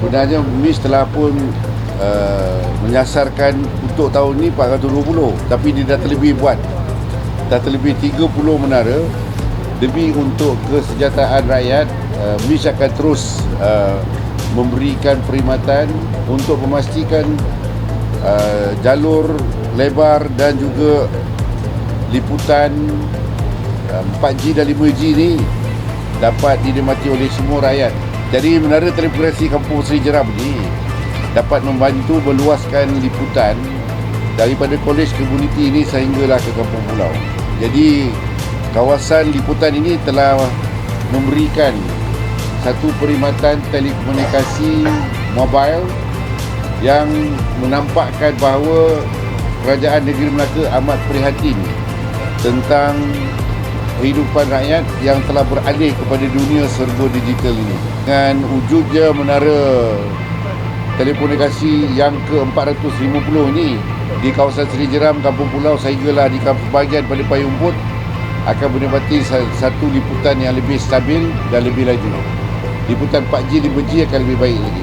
Sebenarnya MIS telah pun menyasarkan untuk tahun ni 420, tapi dia dah terlebih buat. Dah terlebih 30 menara. Demi untuk kesejahteraan rakyat, MIS akan terus memberikan perkhidmatan untuk memastikan jalur lebar dan juga liputan 4G dan 5G ni dapat dinikmati oleh semua rakyat. Jadi menara telekomunikasi Kampung Seri Jeram ni dapat membantu meluaskan liputan daripada kolej komuniti ini sehinggalah ke kampung pulau. Jadi kawasan liputan ini telah memberikan satu perkhidmatan telekomunikasi mobile yang menampakkan bahawa Kerajaan Negeri Melaka amat prihatin tentang kehidupan rakyat yang telah beralih kepada dunia serba digital ini. Dengan wujudnya menara telekomunikasi yang ke-450 ini di kawasan Seri Jeram, Kampung Pulau sehinggalah di bahagian Pali Payung Put akan menikmati satu liputan yang lebih stabil dan lebih laju. Liputan 4G, 5G akan lebih baik lagi.